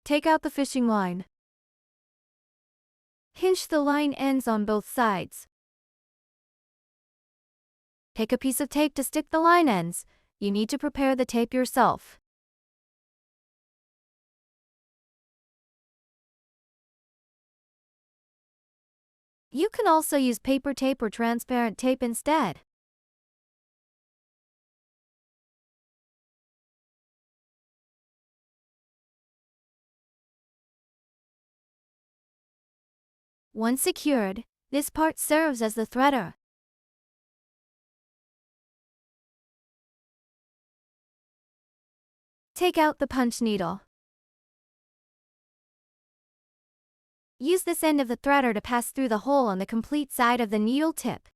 Take out the fishing line. Hinge the line ends on both sides. Take a piece of tape to stick the line ends. You need to prepare the tape yourself. You can also use paper tape or transparent tape instead. Once secured, this part serves as the threader. Take out the punch needle. Use this end of the threader to pass through the hole on the complete side of the needle tip.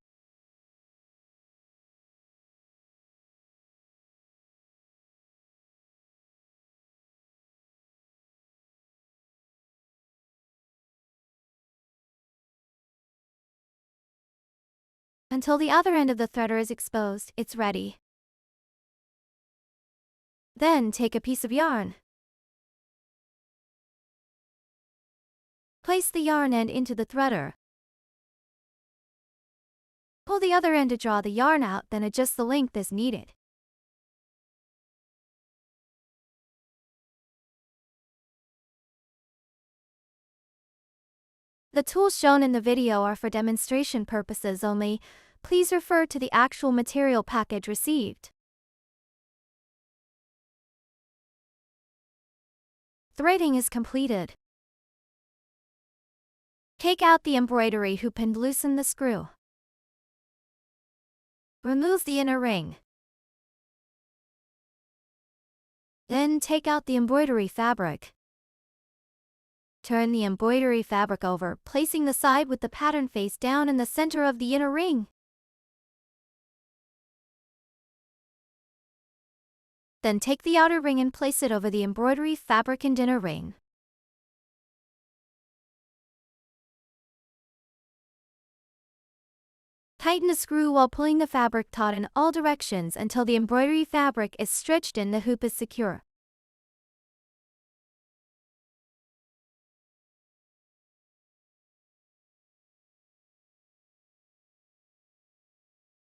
Until the other end of the threader is exposed, it's ready. Then take a piece of yarn. Place the yarn end into the threader. Pull the other end to draw the yarn out, then adjust the length as needed. The tools shown in the video are for demonstration purposes only. Please refer to the actual material package received. Threading is completed. Take out the embroidery hoop and loosen the screw. Remove the inner ring. Then take out the embroidery fabric. Turn the embroidery fabric over, placing the side with the pattern face down in the center of the inner ring. Then take the outer ring and place it over the embroidery fabric and inner ring. Tighten the screw while pulling the fabric taut in all directions until the embroidery fabric is stretched and the hoop is secure.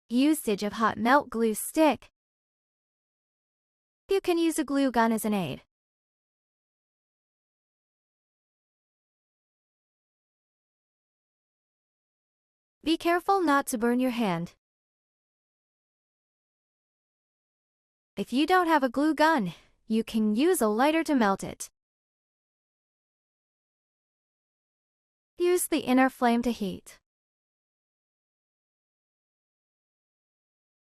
Usage of hot melt glue stick. You can use a glue gun as an aid. Be careful not to burn your hand. If you don't have a glue gun, you can use a lighter to melt it. Use the inner flame to heat.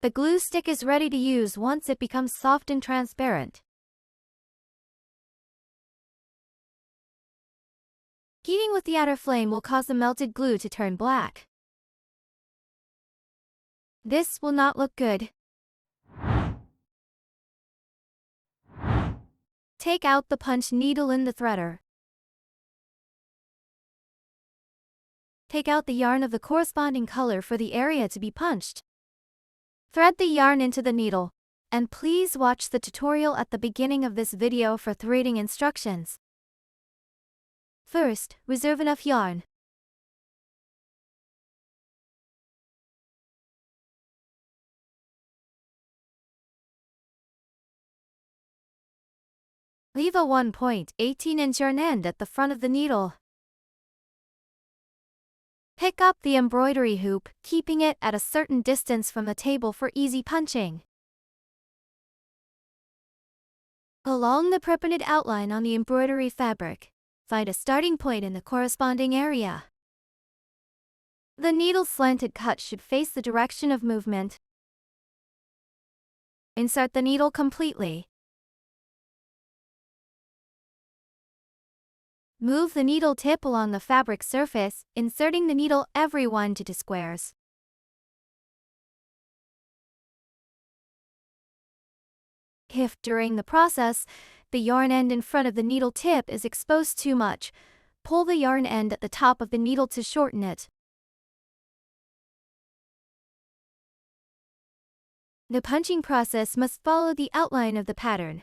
The glue stick is ready to use once it becomes soft and transparent. Heating with the outer flame will cause the melted glue to turn black. This will not look good. Take out the punch needle in the threader. Take out the yarn of the corresponding color for the area to be punched. Thread the yarn into the needle, and please watch the tutorial at the beginning of this video for threading instructions. First, reserve enough yarn. Leave a 1.18-inch yarn end at the front of the needle. Pick up the embroidery hoop, keeping it at a certain distance from the table for easy punching. Along the perpendicular outline on the embroidery fabric, find a starting point in the corresponding area. The needle's slanted cut should face the direction of movement. Insert the needle completely. Move the needle tip along the fabric surface, inserting the needle every 1 to 2 squares. If during the process, the yarn end in front of the needle tip is exposed too much, pull the yarn end at the top of the needle to shorten it. The punching process must follow the outline of the pattern.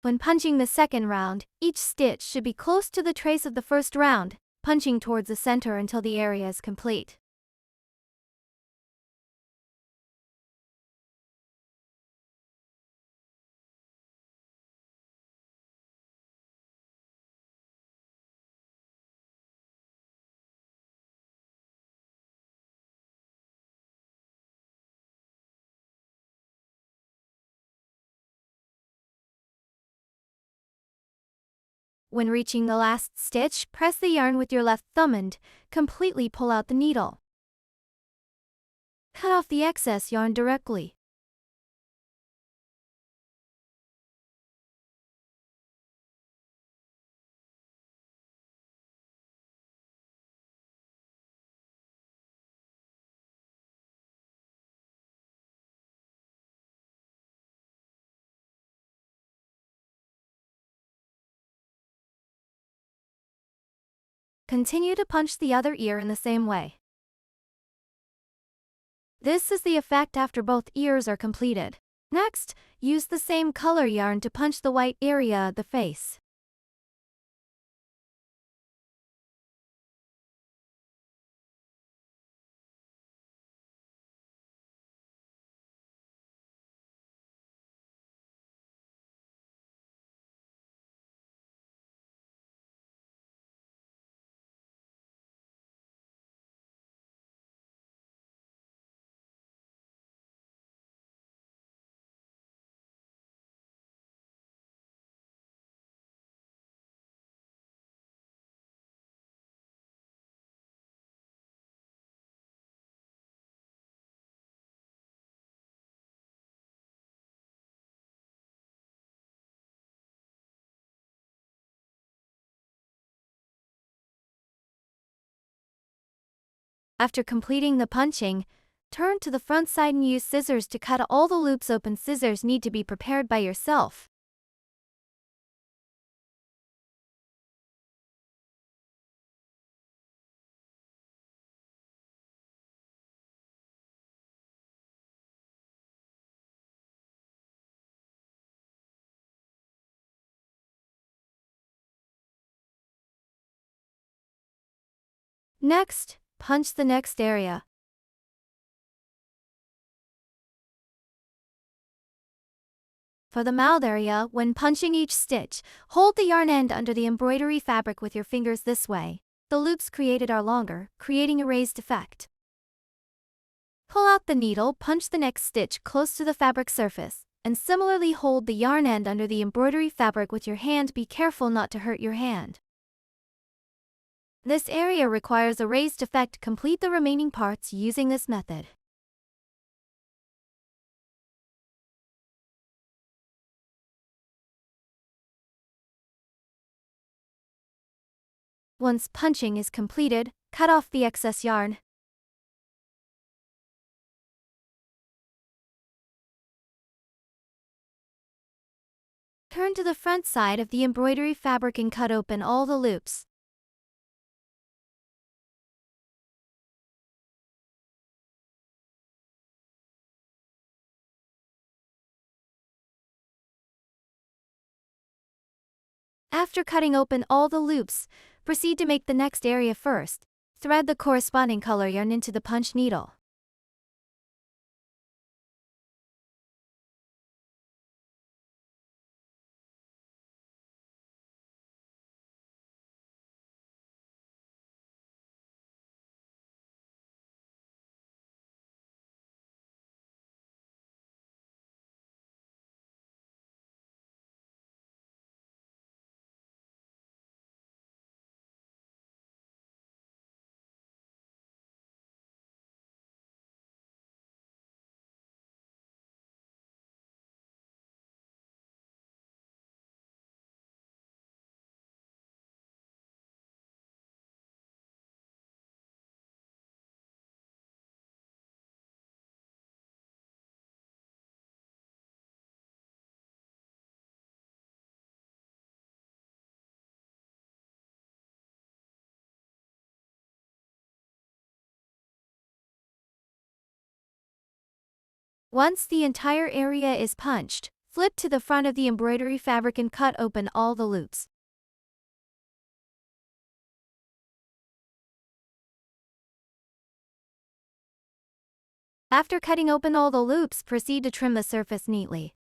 When punching the second round, each stitch should be close to the trace of the first round, punching towards the center until the area is complete. When reaching the last stitch, press the yarn with your left thumb and completely pull out the needle. Cut off the excess yarn directly. Continue to punch the other ear in the same way. This is the effect after both ears are completed. Next, use the same color yarn to punch the white area of the face. After completing the punching, turn to the front side and use scissors to cut all the loops open. Scissors need to be prepared by yourself. Next, punch the next area. For the mouth area, when punching each stitch, hold the yarn end under the embroidery fabric with your fingers this way. The loops created are longer, creating a raised effect. Pull out the needle, punch the next stitch close to the fabric surface, and similarly hold the yarn end under the embroidery fabric with your hand. Be careful not to hurt your hand. This area requires a raised effect. Complete the remaining parts using this method. Once punching is completed, cut off the excess yarn. Turn to the front side of the embroidery fabric and cut open all the loops. After cutting open all the loops, proceed to make the next area first. Thread the corresponding color yarn into the punch needle. Once the entire area is punched, flip to the front of the embroidery fabric and cut open all the loops. After cutting open all the loops, proceed to trim the surface neatly.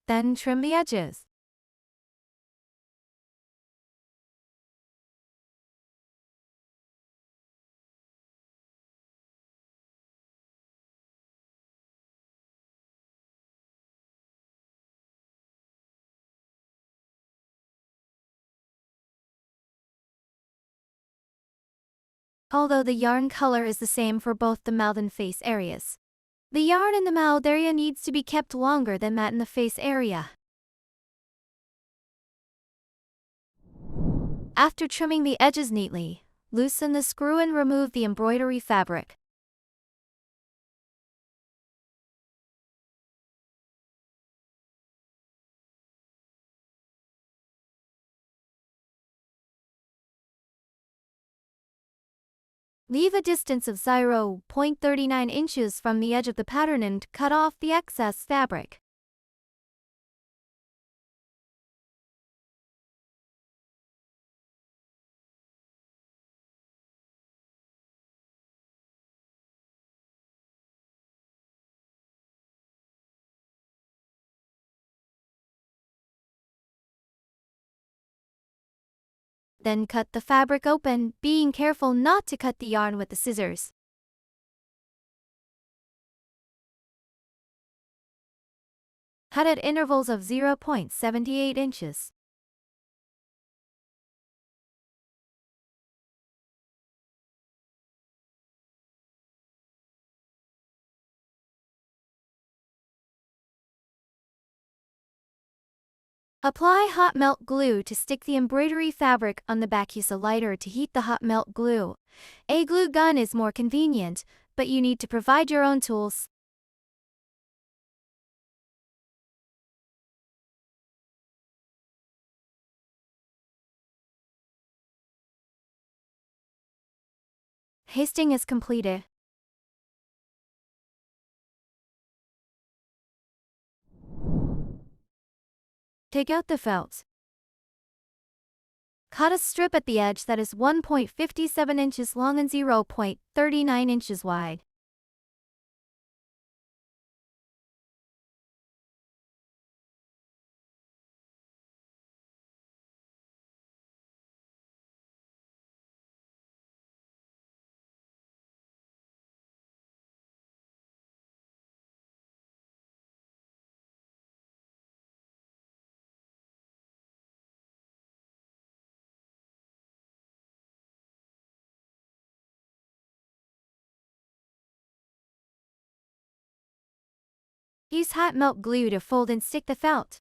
Then trim the edges. Although the yarn color is the same for both the mouth and face areas, the yarn in the mouth area needs to be kept longer than that in the face area. After trimming the edges neatly, loosen the screw and remove the embroidery fabric. Leave a distance of 0.39 inches from the edge of the pattern and cut off the excess fabric. Then cut the fabric open, being careful not to cut the yarn with the scissors. Cut at intervals of 0.78 inches. Apply hot melt glue to stick the embroidery fabric on the back. Use a lighter to heat the hot melt glue. A glue gun is more convenient, but you need to provide your own tools. Pasting is completed. Take out the felt. Cut a strip at the edge that is 1.57 inches long and 0.39 inches wide. Use hot melt glue to fold and stick the felt.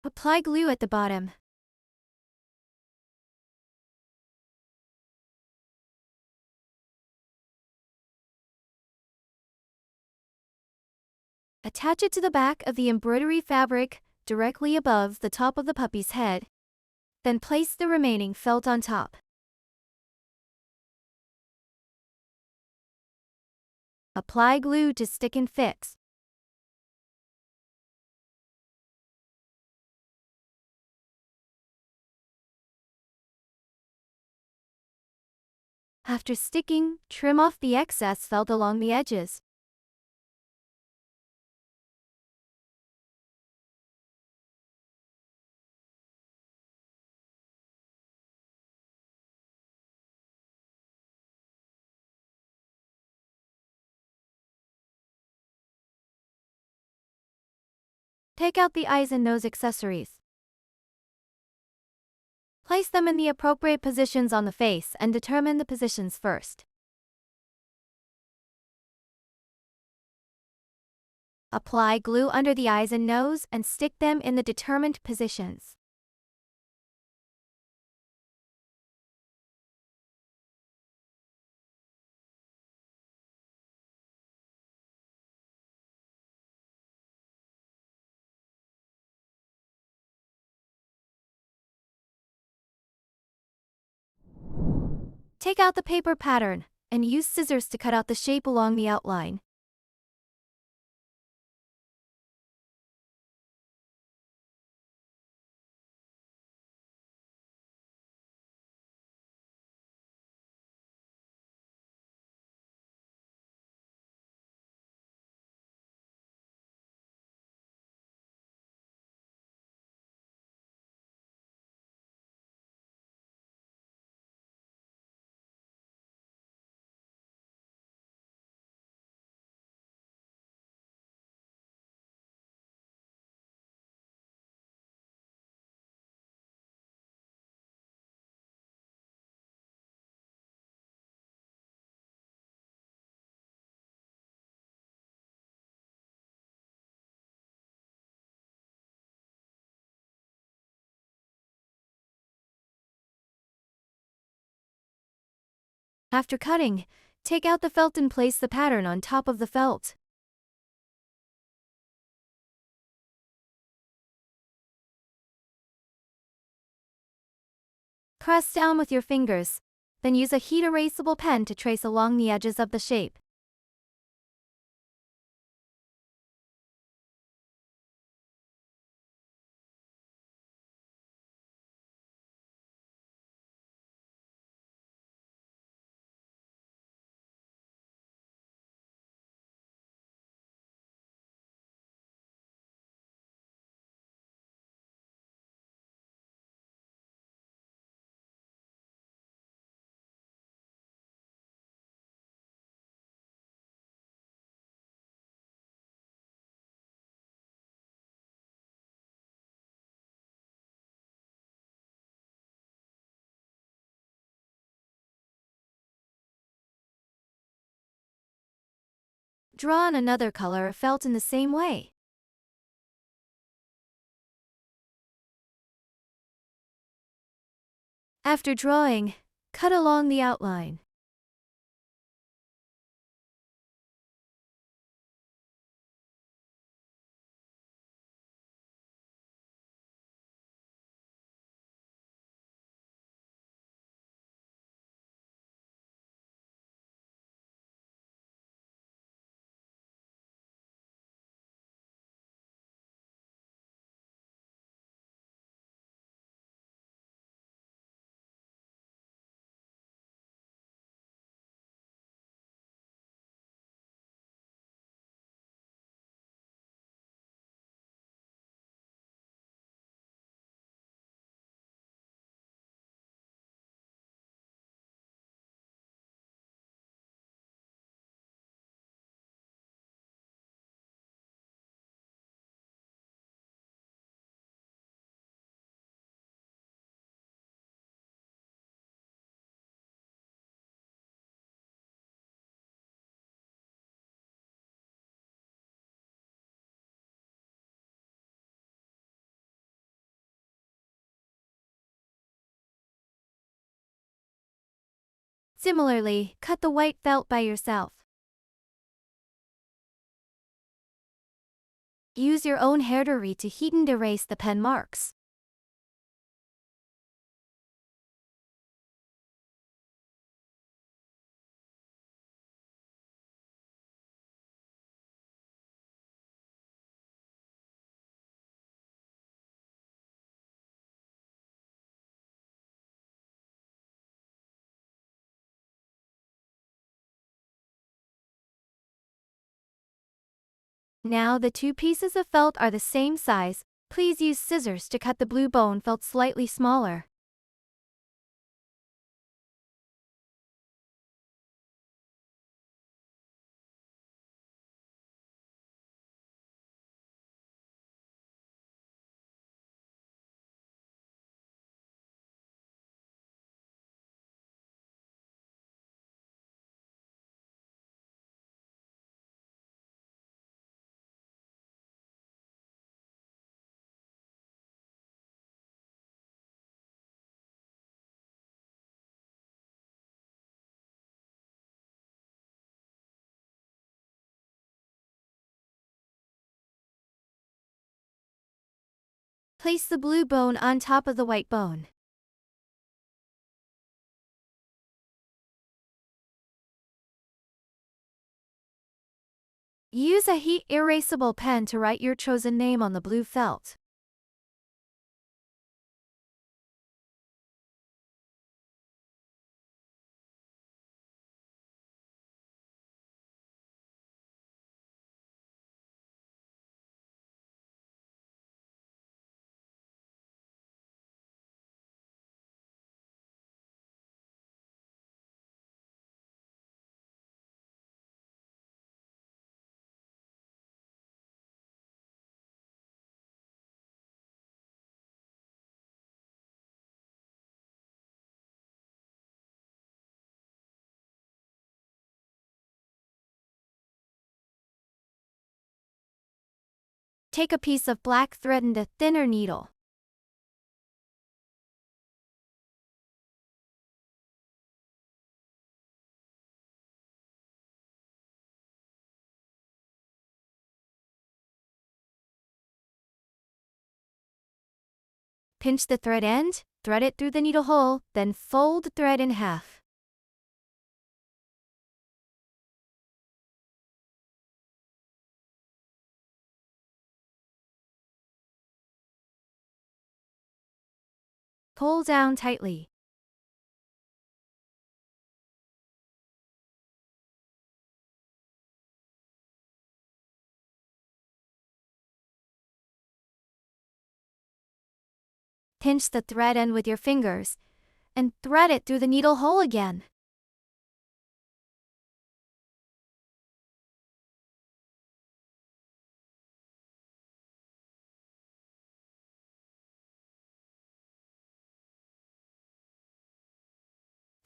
Apply glue at the bottom. Attach it to the back of the embroidery fabric, directly above the top of the puppy's head. Then place the remaining felt on top. Apply glue to stick and fix. After sticking, trim off the excess felt along the edges. Take out the eyes and nose accessories. Place them in the appropriate positions on the face and determine the positions first. Apply glue under the eyes and nose and stick them in the determined positions. Take out the paper pattern, and use scissors to cut out the shape along the outline. After cutting, take out the felt and place the pattern on top of the felt. Press down with your fingers, then use a heat erasable pen to trace along the edges of the shape. Draw on another color felt in the same way. After drawing, cut along the outline. Similarly, cut the white felt by yourself. Use your own hairdery to heat and erase the pen marks. Now the two pieces of felt are the same size. Please use scissors to cut the blue bone felt slightly smaller. Place the blue bone on top of the white bone. Use a heat erasable pen to write your chosen name on the blue felt. Take a piece of black thread and a thinner needle. Pinch the thread end, thread it through the needle hole, then fold the thread in half. Pull down tightly. Pinch the thread end with your fingers, and thread it through the needle hole again.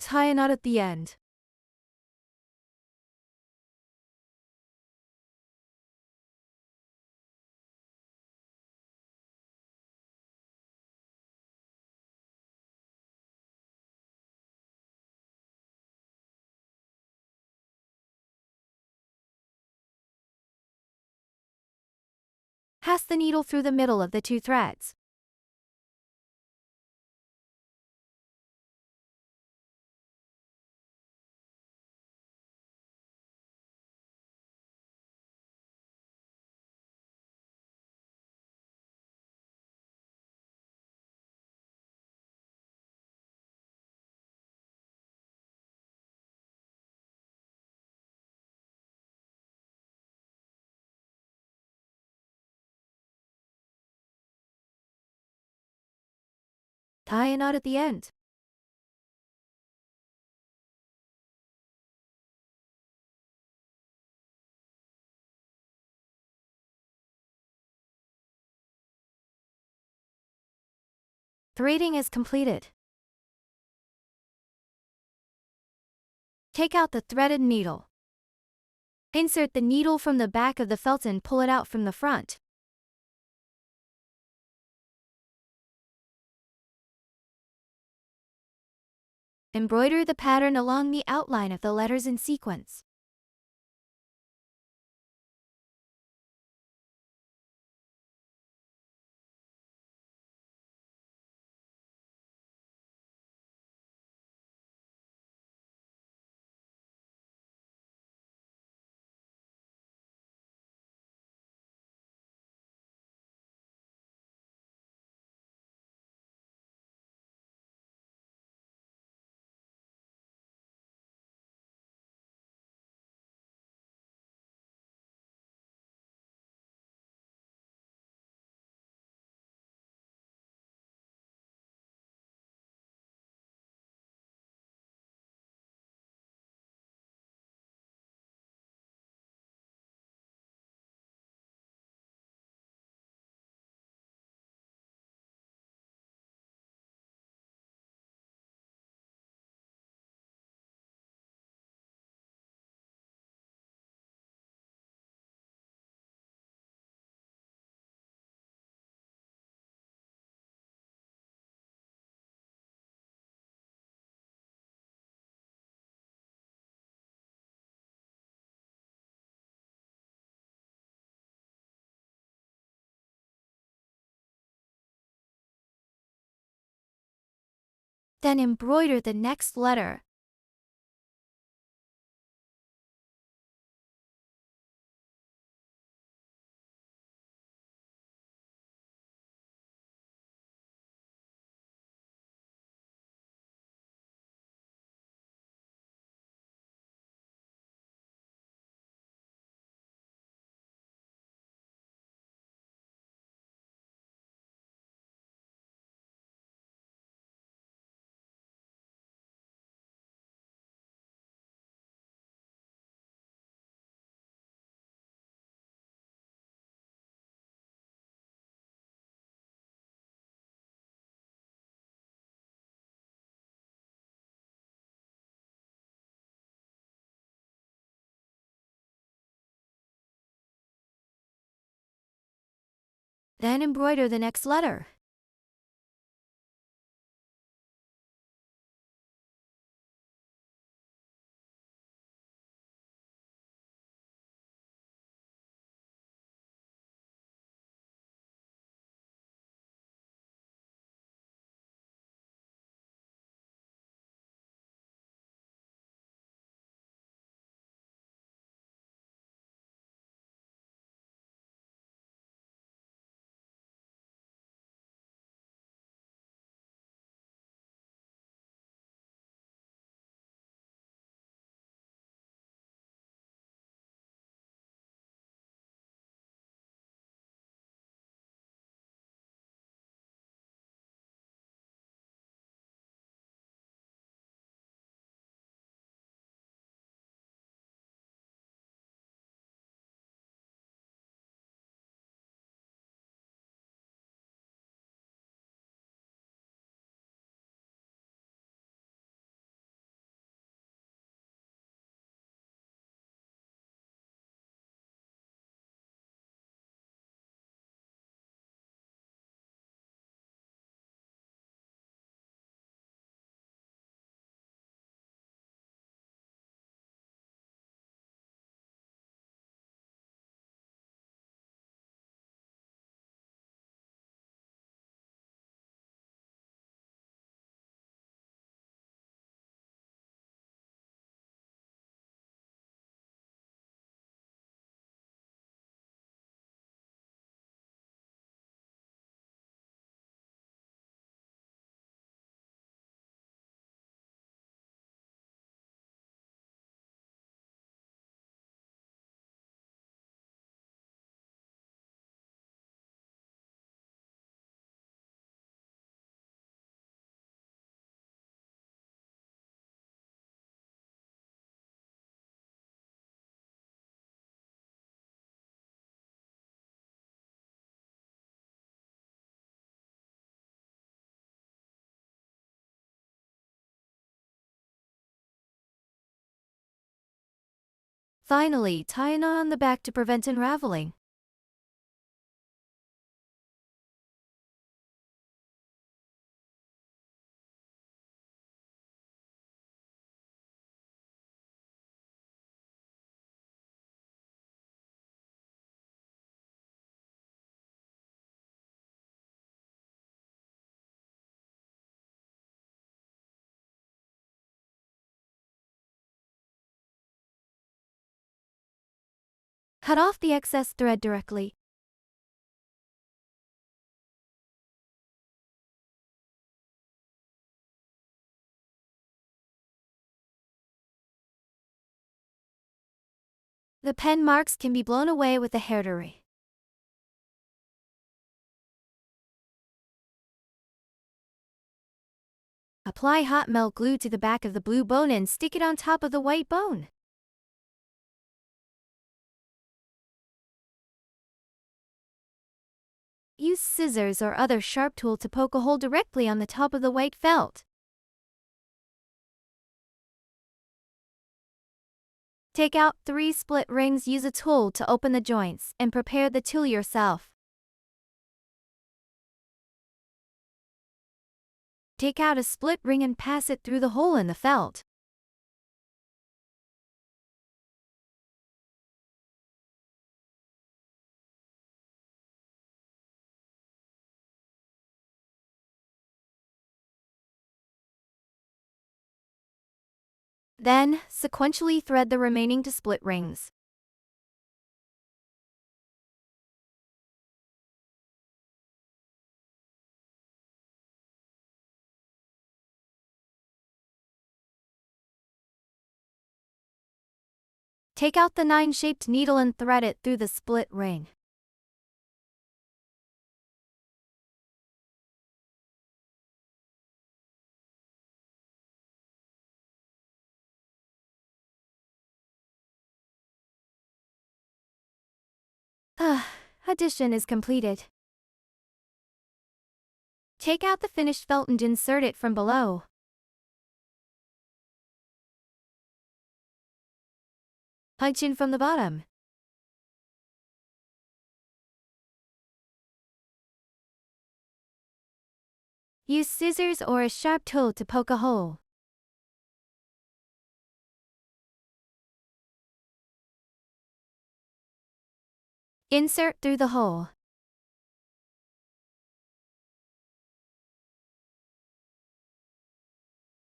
Tie a knot at the end. Pass the needle through the middle of the two threads. Tie a knot at the end. Threading is completed. Take out the threaded needle. Insert the needle from the back of the felt and pull it out from the front. Embroider the pattern along the outline of the letters in sequence. Then embroider the next letter. Then embroider the next letter. Finally, tie a knot on the back to prevent unraveling. Cut off the excess thread directly. The pen marks can be blown away with a hair dryer. Apply hot melt glue to the back of the blue bone and stick it on top of the white bone. Use scissors or other sharp tool to poke a hole directly on the top of the white felt. Take out 3 split rings, use a tool to open the joints, and prepare the tool yourself. Take out a split ring and pass it through the hole in the felt. Then, sequentially thread the remaining 2 split rings. Take out the 9-shaped needle and thread it through the split ring. Addition is completed. Take out the finished felt and insert it from below. Punch in from the bottom. Use scissors or a sharp tool to poke a hole. Insert through the hole.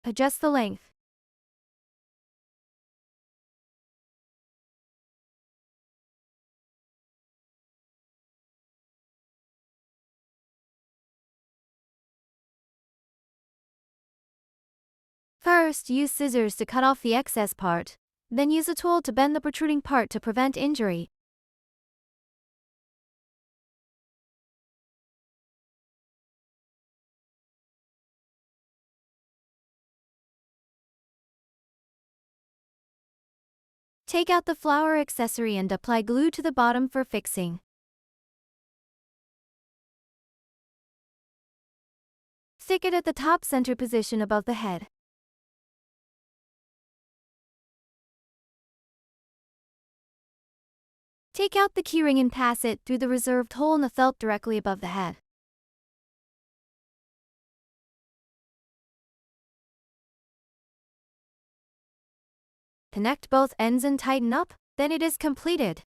Adjust the length. First, use scissors to cut off the excess part. Then use a tool to bend the protruding part to prevent injury. Take out the flower accessory and apply glue to the bottom for fixing. Stick it at the top center position above the head. Take out the keyring and pass it through the reserved hole in the felt directly above the head. Connect both ends and tighten up, then it is completed.